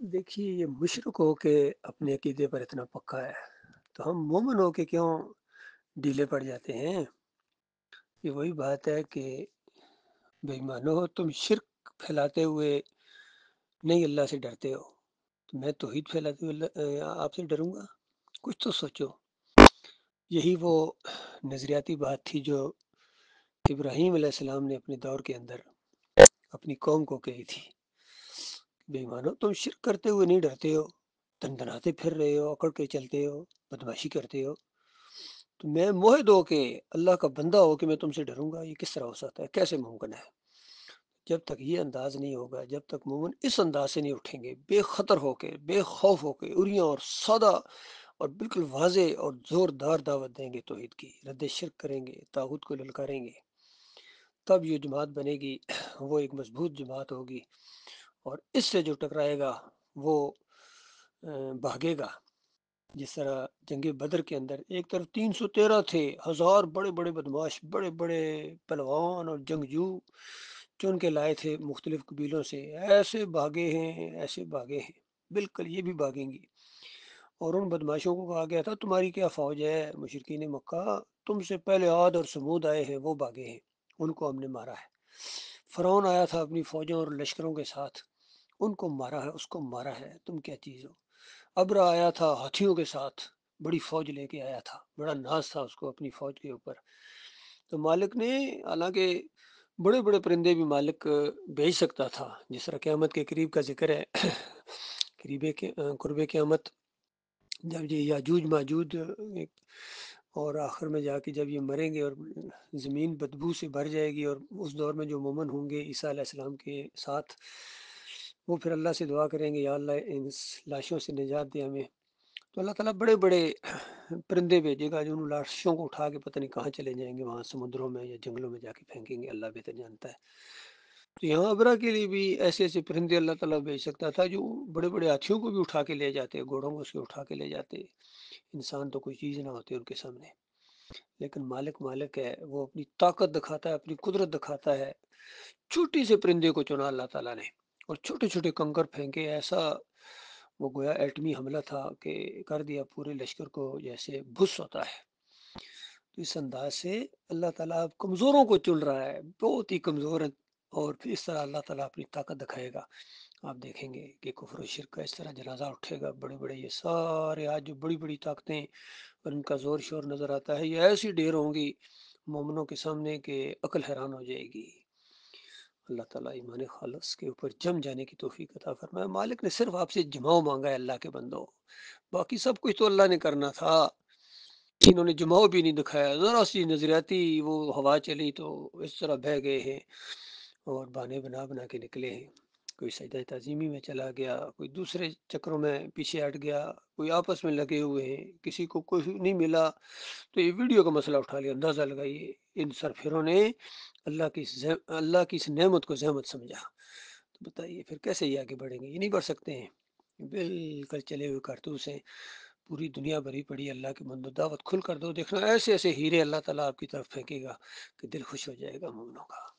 देखिए, ये मुशरिक होके अपने अकीदे पर इतना पक्का है, तो हम मोमिन होके क्यों ढीले पड़ जाते हैं। ये वही बात है कि बेईमानो, तुम शिर्क फैलाते हुए नहीं अल्लाह से डरते हो, तो मैं तौहीद फैलाते हुए आपसे डरूंगा। कुछ तो सोचो। यही वो नजरियाती बात थी जो इब्राहीम अलैहिस्सलाम ने अपने दौर के अंदर अपनी कौम को कही थी। बेईमानो, तुम शिर्क करते हुए नहीं डरते हो, दनदनाते फिर रहे हो, अकड़ के चलते हो, बदमाशी करते हो, तो मैं मोहित हो के अल्लाह का बंदा हो के मैं तुमसे डरूंगा, ये किस तरह हो सकता है, कैसे मुमकिन है। जब तक ये अंदाज नहीं होगा, जब तक मोमिन इस अंदाज से नहीं उठेंगे, बेखतर होके बेखौफ होके उरियां और सादा और बिल्कुल वाजे और जोरदार दावत देंगे तौहीद की, रद्द शिर्क करेंगे, तागुत को ललकारेंगे, तब ये जमात बनेगी। वो एक मजबूत जमात होगी और इससे जो टकराएगा वो भागेगा। जिस तरह जंग बदर के अंदर एक तरफ 313 थे, हजार बड़े बड़े बदमाश, बड़े बड़े पहलवान और जंगजू चुन के लाए थे मुख्तलिफ कबीलों से, ऐसे भागे हैं, ऐसे भागे हैं, बिल्कुल ये भी भागेंगी। और उन बदमाशों को कहा गया था, तुम्हारी क्या फौज है मुशरिकीन मक्का, तुमसे पहले आद और समूद आए हैं, वो भागे हैं, उनको हमने मारा है। फरौन आया था अपनी फौजों और लश्करों के साथ, उनको मारा है, उसको मारा है, तुम क्या चीज़ हो। अब्रा आया था हाथियों के साथ, बड़ी फौज लेके आया था, बड़ा नाज था उसको अपनी फौज के ऊपर। तो मालिक ने, हालांकि बड़े बड़े परिंदे भी मालिक भेज सकता था, जिस तरह क़यामत के करीब का जिक्र है। करीब के कुर्ब क़यामत, जब ये याजूज माजूज और आखिर में जाके जब ये मरेंगे और ज़मीन बदबू से भर जाएगी, और उस दौर में जो मोमन होंगे ईसा अलैहिस्सलाम के साथ, वो फिर अल्लाह से दुआ करेंगे, या अल्लाह इन लाशों से निजात दे हमें। तो अल्लाह ताला बड़े बड़े परिंदे भेजेगा जो उन लाशों को उठा के पता नहीं कहाँ चले जाएंगे, वहाँ समुद्रों में या जंगलों में जाके फेंकेंगे, अल्लाह बेहतर जानता है। तो यहाँ अबरा के लिए भी ऐसे ऐसे परिंदे अल्लाह ताला भेज सकता था जो बड़े बड़े हाथियों को भी उठा के ले जाते, घोड़ों को उसके उठा के ले जाते, इंसान तो कोई चीज़ ना होती उनके सामने। लेकिन मालिक मालिक है, वो अपनी ताकत दिखाता है, अपनी कुदरत दिखाता है। छोटी से परिंदे को चुना अल्लाह ताला ने और छोटे छोटे कंकर फेंके, ऐसा वो गोया एटमी हमला था कि कर दिया पूरे लश्कर को जैसे भुस होता है। तो इस अंदाज से अल्लाह ताला अब कमज़ोरों को चुन रहा है, बहुत ही कमज़ोर है, और फिर इस तरह अल्लाह ताला अपनी ताकत दिखाएगा। आप देखेंगे कि कुफ्र और शिर्क का इस तरह जनाजा उठेगा, बड़े बड़े ये सारे आज जो बड़ी बड़ी ताकतें और इनका जोर शोर नजर आता है, ये ऐसी ढेर होंगी मोमनों के सामने कि अकल हैरान हो जाएगी। अल्लाह ताला ईमान खालस के ऊपर जम जाने की तौफीक अता फरमाए। मालिक ने सिर्फ आपसे जमाव मांगा है अल्लाह के बंदो, बाकी सब कुछ तो अल्लाह ने करना था, इन्होंने जमाव भी नहीं दिखाया, जरा सी नजरियाती वो हवा चली तो इस तरह बह गए हैं और बहाने बना बना के निकले हैं। कोई सजदा तज़ीमी में चला गया, कोई दूसरे चक्रों में पीछे हट गया, कोई आपस में लगे हुए हैं, किसी को कुछ नहीं मिला तो ये वीडियो का मसला उठा लिया। अंदाज़ा लगाइए, इन सरफिरों ने अल्लाह की इस नेमत को जहमत समझा। तो बताइए फिर कैसे ये आगे बढ़ेंगे, ये नहीं बढ़ सकते हैं। बिल्कुल चले हुए कारतूस हैं, पूरी दुनिया भरी पड़ी। अल्लाह के बंदो दावत खुल कर दो, देखना ऐसे ऐसे हीरे अल्लाह ताला आपकी तरफ फेंकेगा कि दिल खुश हो जाएगा मोमिनों का।